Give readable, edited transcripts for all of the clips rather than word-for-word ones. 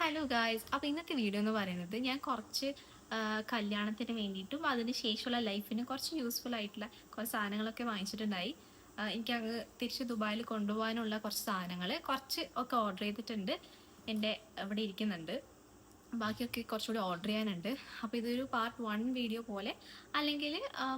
Hello guys. അപ്പോൾ ഇന്നത്തെ video എന്ന് പറയുന്നത് ഞാൻ കുറച്ച് കല്യാണത്തിന് വേണ്ടിയിട്ടും അതിന് ശേഷമുള്ള ലൈഫിന് കുറച്ച് യൂസ്ഫുൾ ആയിട്ടുള്ള കുറച്ച് സാധനങ്ങളൊക്കെ വാങ്ങിച്ചിട്ടുണ്ടായി. എനിക്കങ്ങ് തിരിച്ച് ദുബായിൽ കൊണ്ടുപോകാനുള്ള കുറച്ച് സാധനങ്ങൾ കുറച്ച് ഒക്കെ ഓർഡർ ചെയ്തിട്ടുണ്ട്. എൻ്റെ ഇവിടെ ഇരിക്കുന്നുണ്ട്. ബാക്കിയൊക്കെ കുറച്ചുകൂടി ഓർഡർ ചെയ്യാനുണ്ട്. അപ്പോൾ ഇതൊരു പാർട്ട് 1 വീഡിയോ പോലെ അല്ലെങ്കിൽ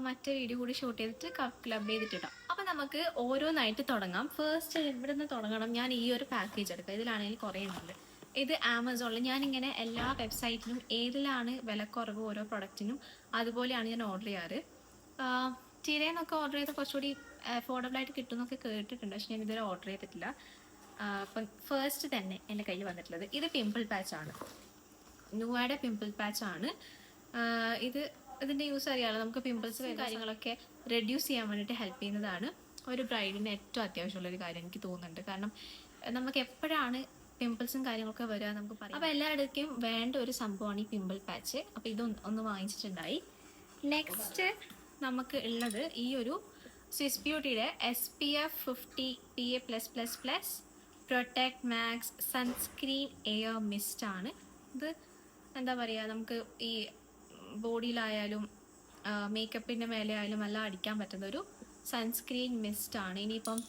മറ്റേ വീഡിയോ കൂടി ഷൂട്ട് ചെയ്തിട്ട് ക്ലബ് ചെയ്തിട്ടിടാം. അപ്പോൾ നമുക്ക് ഓരോന്നായിട്ട് തുടങ്ങാം. ഫസ്റ്റ് ഇവിടെ നിന്ന് തുടങ്ങണം. ഞാൻ ഈ ഒരു പാക്കേജ് എടുക്കാം. ഇതിലാണെങ്കിൽ കുറേ ഉണ്ട്. ഇത് ആമസോണിൽ ഞാനിങ്ങനെ എല്ലാ വെബ്സൈറ്റിലും ഏതിലാണ് വിലക്കുറവ് ഓരോ പ്രൊഡക്റ്റിനും അതുപോലെയാണ് ഞാൻ ഓർഡർ ചെയ്യാറ്. ചിരയെന്നൊക്കെ ഓർഡർ ചെയ്ത് കുറച്ചുകൂടി അഫോർഡബിൾ ആയിട്ട് കിട്ടുമെന്നൊക്കെ കേട്ടിട്ടുണ്ട്. പക്ഷെ ഞാൻ ഇതുവരെ ഓർഡർ ചെയ്തിട്ടില്ല. അപ്പം ഫസ്റ്റ് തന്നെ എൻ്റെ കയ്യിൽ വന്നിട്ടുള്ളത് ഇത് പിമ്പിൾ പാച്ചാണ്. ന്യൂയുടെ പിമ്പിൾ പാച്ചാണ് ഇതിൻ്റെ യൂസ് അറിയാമല്ലോ. നമുക്ക് പിമ്പിൾസ് കാര്യങ്ങളൊക്കെ റെഡ്യൂസ് ചെയ്യാൻ വേണ്ടിയിട്ട് ഹെൽപ്പ് ചെയ്യുന്നതാണ്. ഒരു ബ്രൈഡിന് ഏറ്റവും അത്യാവശ്യമുള്ളൊരു കാര്യം എനിക്ക് തോന്നുന്നുണ്ട്. കാരണം നമുക്ക് എപ്പോഴാണ് പിമ്പിൾസും കാര്യങ്ങളൊക്കെ വരിക നമുക്ക് പറയാം. അപ്പോൾ എല്ലായിടത്തേക്കും വേണ്ട ഒരു സംഭവമാണ് ഈ പിമ്പിൾ പാച്ച്. അപ്പോൾ ഇതൊന്ന് വാങ്ങിച്ചിട്ടുണ്ടായി. നെക്സ്റ്റ് നമുക്ക് ഉള്ളത് ഈ ഒരു സ്വിസ് ബ്യൂട്ടിയുടെ SPF 50 PA+++ protect max sunscreen air mist ആണ്. ഇത് എന്താ പറയുക, നമുക്ക് ഈ ബോഡിയിലായാലും മേക്കപ്പിൻ്റെ മേലെ ആയാലും എല്ലാം അടിക്കാൻ പറ്റുന്ന ഒരു സൺസ്ക്രീൻ മിസ്റ്റ് ആണ്. ഇനിയിപ്പം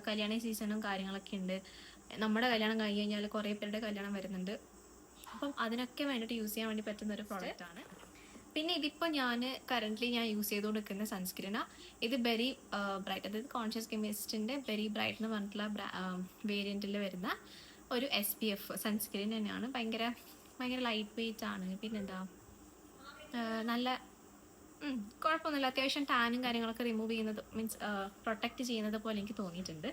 കല്യാണ സീസണും കാര്യങ്ങളൊക്കെ ഉണ്ട്. നമ്മുടെ കല്യാണം കഴിഞ്ഞ് കഴിഞ്ഞാൽ കുറേ പേരുടെ കല്യാണം വരുന്നുണ്ട്. അപ്പം അതിനൊക്കെ വേണ്ടിയിട്ട് യൂസ് ചെയ്യാൻ വേണ്ടി പറ്റുന്ന ഒരു പ്രോഡക്റ്റാണ്. പിന്നെ ഇതിപ്പോൾ ഞാൻ യൂസ് ചെയ്തുകൊണ്ട് നിൽക്കുന്ന സൺസ്ക്രീനാണ്. ഇത് ബെറി ബ്രൈറ്റ്, അതായത് കോൺഷ്യസ് കെമിസ്റ്റിൻ്റെ ബെറി ബ്രൈറ്റ് എന്ന് പറഞ്ഞിട്ടുള്ള വേരിയൻറ്റിൽ വരുന്ന ഒരു SPF സൺസ്ക്രീൻ തന്നെയാണ്. ഭയങ്കര ലൈറ്റ് വെയിറ്റ് ആണ്. പിന്നെന്താ നല്ല കുഴപ്പമൊന്നുമില്ല. അത്യാവശ്യം ടാനും കാര്യങ്ങളൊക്കെ റിമൂവ് ചെയ്യുന്നത് മീൻസ് പ്രൊട്ടക്റ്റ് ചെയ്യുന്നത് പോലെ എനിക്ക് തോന്നിയിട്ടുണ്ട്.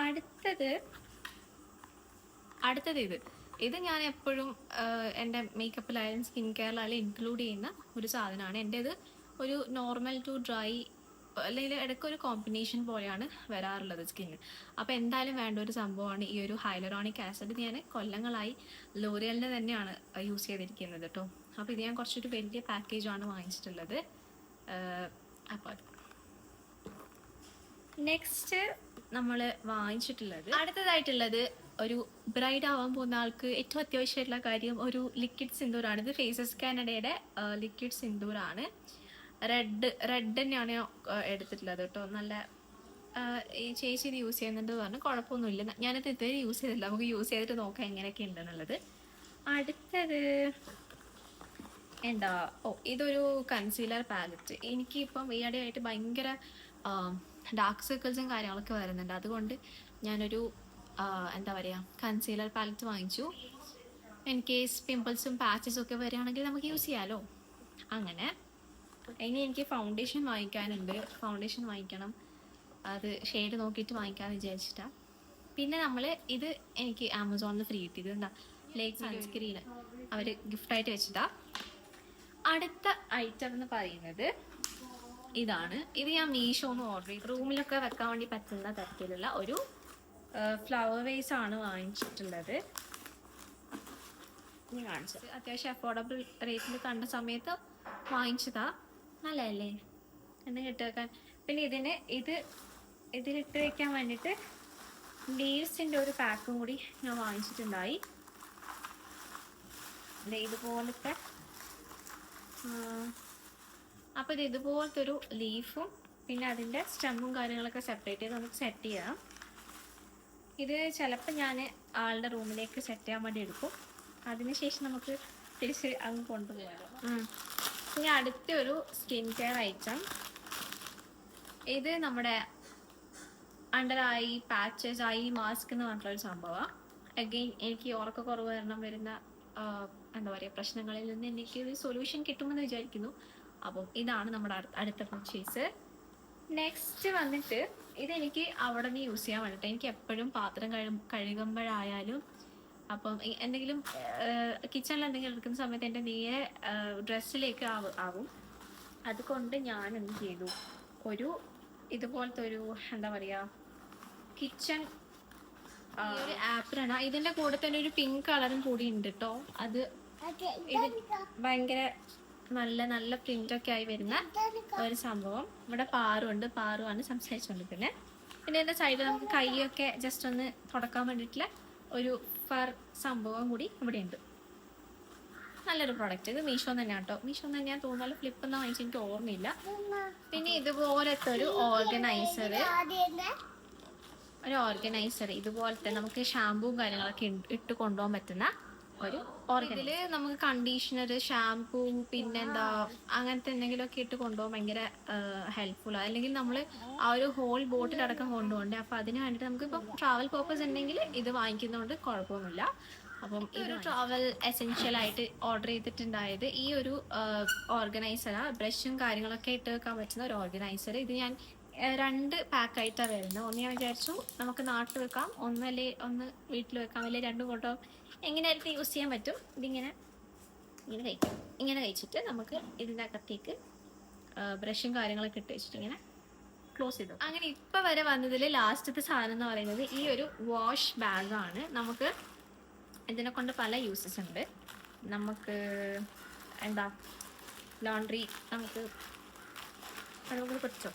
അടുത്തത് ഇത് ഞാൻ എപ്പോഴും എൻ്റെ മേക്കപ്പിലായാലും സ്കിൻ കെയറിലായാലും ഇൻക്ലൂഡ് ചെയ്യുന്ന ഒരു സാധനമാണ്. എൻ്റേത് ഒരു നോർമൽ ടു ഡ്രൈ അല്ലെങ്കിൽ ഇടയ്ക്കൊരു കോമ്പിനേഷൻ പോലെയാണ് വരാറുള്ളത് സ്കിന്നിന്. അപ്പോൾ എന്തായാലും വേണ്ട ഒരു സംഭവമാണ് ഈ ഒരു ഹൈലറോണിക് ആസിഡ്. ഞാൻ കൊല്ലങ്ങളായി ലോറിയലിൻ്റെ തന്നെയാണ് യൂസ് ചെയ്തിരിക്കുന്നത് കേട്ടോ. അപ്പോൾ ഇത് ഞാൻ കുറച്ചൊരു വലിയ പാക്കേജാണ് വാങ്ങിച്ചിട്ടുള്ളത്. അപ്പോൾ നെക്സ്റ്റ് നമ്മൾ വാങ്ങിച്ചിട്ടുള്ളത് അടുത്തതായിട്ടുള്ളത് ഒരു ബ്രൈഡ് ആവാൻ പോകുന്ന ആൾക്ക് ഏറ്റവും അത്യാവശ്യമായിട്ടുള്ള കാര്യം ഒരു ലിക്വിഡ് സിന്ദൂറാണ്. ഇത് ഫേസസ് കാനഡയുടെ ലിക്വിഡ് സിന്ദൂറാണ്. റെഡ് തന്നെയാണ് എടുത്തിട്ടുള്ളത് കേട്ടോ. നല്ല ഈ ചേച്ചി ഇത് യൂസ് ചെയ്യുന്നുണ്ട് പറഞ്ഞു. കുഴപ്പമൊന്നുമില്ല. ഞാനിത് ഇതുവരെ യൂസ് ചെയ്തില്ല. നമുക്ക് യൂസ് ചെയ്തിട്ട് നോക്കാം എങ്ങനെയൊക്കെ ഉണ്ടെന്നുള്ളത്. അടുത്തത് ഇതൊരു കൺസീലർ പാലറ്റ്. എനിക്കിപ്പം ഈയിടെയായിട്ട് ഭയങ്കര ഡാർക്ക് സർക്കിൾസും കാര്യങ്ങളൊക്കെ വരുന്നുണ്ട്. അതുകൊണ്ട് ഞാനൊരു എന്താ പറയുക കൺസീലർ പാലറ്റ് വാങ്ങിച്ചു. ഇൻ കേസ് പിമ്പിൾസും പാച്ചസും ഒക്കെ വരികയാണെങ്കിൽ നമുക്ക് യൂസ് ചെയ്യാമല്ലോ. അങ്ങനെ ഇനി എനിക്ക് ഫൗണ്ടേഷൻ വാങ്ങിക്കണം. അത് ഷെയ്ഡ് നോക്കിയിട്ട് വാങ്ങിക്കാമെന്ന് വിചാരിച്ചിട്ടാണ്. പിന്നെ ഇത് എനിക്ക് ആമസോണിൽ ഫ്രീ കിട്ടിയത്. എന്താ ലേക്ക് സൺസ്ക്രീൻ അവർ ഗിഫ്റ്റായിട്ട് വെച്ചിട്ടാ. അടുത്ത ഐറ്റം എന്ന് പറയുന്നത് ഇതാണ്. ഇത് ഞാൻ മീഷോന്ന് ഓർഡർ ചെയ്തു. റൂമിലൊക്കെ വെക്കാൻ വേണ്ടി പറ്റുന്ന തരത്തിലുള്ള ഒരു ഫ്ലവർ വേസ് ആണ് വാങ്ങിച്ചിട്ടുള്ളത്. ഞാൻ കാണിച്ചത് അത്യാവശ്യം അഫോർഡബിൾ റേറ്റിൽ കണ്ട സമയത്ത് വാങ്ങിച്ചതാ. നല്ലതല്ലേ എന്ന് ഇട്ട് വെക്കാൻ. പിന്നെ ഇതിലിട്ട് വെക്കാൻ വേണ്ടിയിട്ട് ലീവ്സിൻ്റെ ഒരു പാക്കും കൂടി ഞാൻ വാങ്ങിച്ചിട്ടുണ്ടായി. ഇതുപോലത്തെ അപ്പോൾ ഇതുപോലത്തെ ഒരു ലീഫും പിന്നെ അതിൻ്റെ സ്റ്റെമ്മും കാര്യങ്ങളൊക്കെ സെപ്പറേറ്റ് ചെയ്ത് നമുക്ക് സെറ്റ് ചെയ്യാം. ഇത് ചിലപ്പോൾ ഞാൻ ആളുടെ റൂമിലേക്ക് സെറ്റ് ചെയ്യാൻ വേണ്ടി എടുക്കും. അതിനുശേഷം നമുക്ക് തിരിച്ച് അങ്ങ് കൊണ്ടുപോകാമല്ലോ. ഇനി അടുത്ത ഒരു സ്കിൻ കെയർ ഐറ്റം. ഇത് നമ്മുടെ under eye patches eye mask എന്ന് പറഞ്ഞിട്ടുള്ളൊരു സംഭവമാണ്. അഗെയിൻ എനിക്ക് ഉറക്കക്കുറവ് കാരണം വരുന്ന എന്താ പറയുക പ്രശ്നങ്ങളിൽ നിന്ന് എനിക്ക് ഒരു സൊല്യൂഷൻ കിട്ടുമെന്ന് വിചാരിക്കുന്നു. അപ്പം ഇതാണ് നമ്മുടെ അടുത്ത പർച്ചേസ്. നെക്സ്റ്റ് വന്നിട്ട് ഇതെനിക്ക് അവിടെ നിന്ന് യൂസ് ചെയ്യാൻ വേണ്ടിയിട്ട്. എനിക്ക് എപ്പോഴും പാത്രം കഴുകുമ്പോഴായാലും അപ്പം എന്തെങ്കിലും കിച്ചണിൽ എന്തെങ്കിലും എടുക്കുന്ന സമയത്ത് എൻ്റെ നേരെ ഡ്രസ്സിലേക്ക് ആവും. അതുകൊണ്ട് ഞാൻ എന്ത് ചെയ്തു, ഒരു ഇതുപോലത്തെ ഒരു എന്താ പറയുക കിച്ചൺ ഒരു ആപ്രാണ്. ഇതിൻ്റെ കൂടെ തന്നെ ഒരു പിങ്ക് കളറും കൂടി ഉണ്ട് കേട്ടോ. ഇത് ഭയങ്കര നല്ല പ്രിൻ്റൊക്കെ ആയി വരുന്ന ഒരു സംഭവം. ഇവിടെ പാറുമാണ് സംസാരിച്ചുകൊണ്ടിരിക്കുന്നത്. പിന്നെ എൻ്റെ സൈഡിൽ നമുക്ക് കൈയൊക്കെ ജസ്റ്റ് ഒന്ന് തുടക്കാൻ വേണ്ടിയിട്ടുള്ള ഒരു ഫർ സംഭവം കൂടി ഇവിടെ ഉണ്ട്. നല്ലൊരു പ്രൊഡക്റ്റ്. ഇത് മീഷോ തന്നെയാണ് കേട്ടോ. മീഷോ തന്നെയാണ് തോന്നുന്നത്, ഫ്ലിപ്പ് എന്ന് വാങ്ങിച്ച് എനിക്ക് ഓർമ്മയില്ല. പിന്നെ ഇതുപോലത്തെ ഒരു ഓർഗനൈസർ, ഇതുപോലത്തെ നമുക്ക് ഷാമ്പൂവും കാര്യങ്ങളൊക്കെ ഇട്ട് കൊണ്ടുപോകാൻ പറ്റുന്ന ഒരു ഇതില് നമുക്ക് കണ്ടീഷണർ, ഷാംപൂ, പിന്നെന്താ അങ്ങനത്തെ എന്തെങ്കിലുമൊക്കെ ഇട്ട് കൊണ്ടുപോകാൻ ഭയങ്കര ഹെൽപ്ഫുൾ. അല്ലെങ്കിൽ നമ്മൾ ആ ഒരു ഹോൾ ബോട്ടിലടക്കം കൊണ്ടുപോകണ്ടേ. അപ്പൊ അതിന് വേണ്ടിയിട്ട് നമുക്കിപ്പോൾ ട്രാവൽ പർപ്പസ് ഉണ്ടെങ്കിൽ ഇത് വാങ്ങിക്കുന്നതുകൊണ്ട് കുഴപ്പമൊന്നുമില്ല. അപ്പം ഒരു ട്രാവൽ എസെൻഷ്യൽ ആയിട്ട് ഓർഡർ ചെയ്തിട്ടുണ്ടായത് ഈ ഒരു ഓർഗനൈസറാ. ബ്രഷും കാര്യങ്ങളൊക്കെ ഇട്ട് വെക്കാൻ പറ്റുന്ന ഒരു ഓർഗനൈസർ. ഇത് ഞാൻ 2 പാക്കായിട്ടാണ് വരുന്നത്. ഒന്ന് ഞാൻ വിചാരിച്ചു നമുക്ക് നാട്ടിൽ വെക്കാം, ഒന്ന് വീട്ടിൽ വെക്കാം, അല്ലെ 2 ഫോട്ടോ എങ്ങനെയായിട്ട് യൂസ് ചെയ്യാൻ പറ്റും. ഇതിങ്ങനെ കഴിക്കും. ഇങ്ങനെ കഴിച്ചിട്ട് നമുക്ക് ഇതിൻ്റെ അകത്തേക്ക് ബ്രഷും കാര്യങ്ങളൊക്കെ ഇട്ട് വെച്ചിട്ട് ഇങ്ങനെ ക്ലോസ് ചെയ്തു. അങ്ങനെ ഇപ്പം വരെ വന്നതിൽ ലാസ്റ്റത്തെ സാധനം എന്ന് പറയുന്നത് ഈ ഒരു വാഷ് ബാഗാണ്. നമുക്ക് ഇതിനെ കൊണ്ട് പല യൂസസ് ഉണ്ട്. നമുക്ക് എന്താ ലോണ്ട്രി നമുക്ക് പിടിച്ചോ.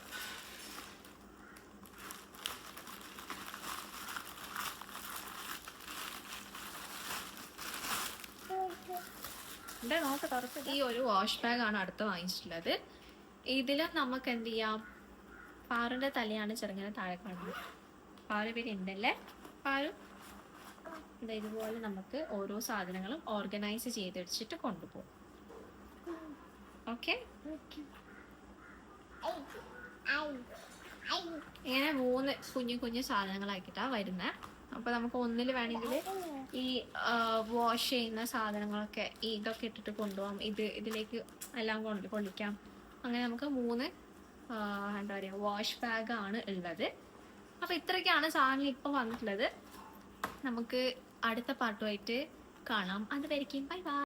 ഈ ഒരു വാഷ് ബാഗാണ് അടുത്ത് വാങ്ങിച്ചിട്ടുള്ളത്. ഇതിൽ നമുക്ക് എന്ത് ചെയ്യാം, പാറിന്റെ തലയാണ് ചെറുങ്ങനെ താഴെ കാണുന്നത്. പാറ് പേര് ഉണ്ടല്ലേ. പാറു ഇതുപോലെ നമുക്ക് ഓരോ സാധനങ്ങളും ഓർഗനൈസ് ചെയ്ത് വെച്ചിട്ട് കൊണ്ടുപോകും. ഓക്കെ, ഇങ്ങനെ 3 കുഞ്ഞു സാധനങ്ങളാക്കിയിട്ടാണ് വരുന്നത്. അപ്പൊ നമുക്ക് ഒന്നിൽ വേണമെങ്കിൽ ഈ വാഷ് ചെയ്യുന്ന സാധനങ്ങളൊക്കെ ഇതൊക്കെ ഇട്ടിട്ട് കൊണ്ടുപോകാം. ഇതിലേക്ക് എല്ലാം കൊള്ളിക്കാം. അങ്ങനെ നമുക്ക് 3 എന്താ പറയുക വാഷ് ബാഗാണ് ഉള്ളത്. അപ്പൊ ഇത്രയൊക്കെയാണ് സാധനങ്ങൾ ഇപ്പൊ വന്നിട്ടുള്ളത്. നമുക്ക് അടുത്ത പാട്ടുമായിട്ട് കാണാം. അതുവരെയ്ക്കും ബൈ ബൈ.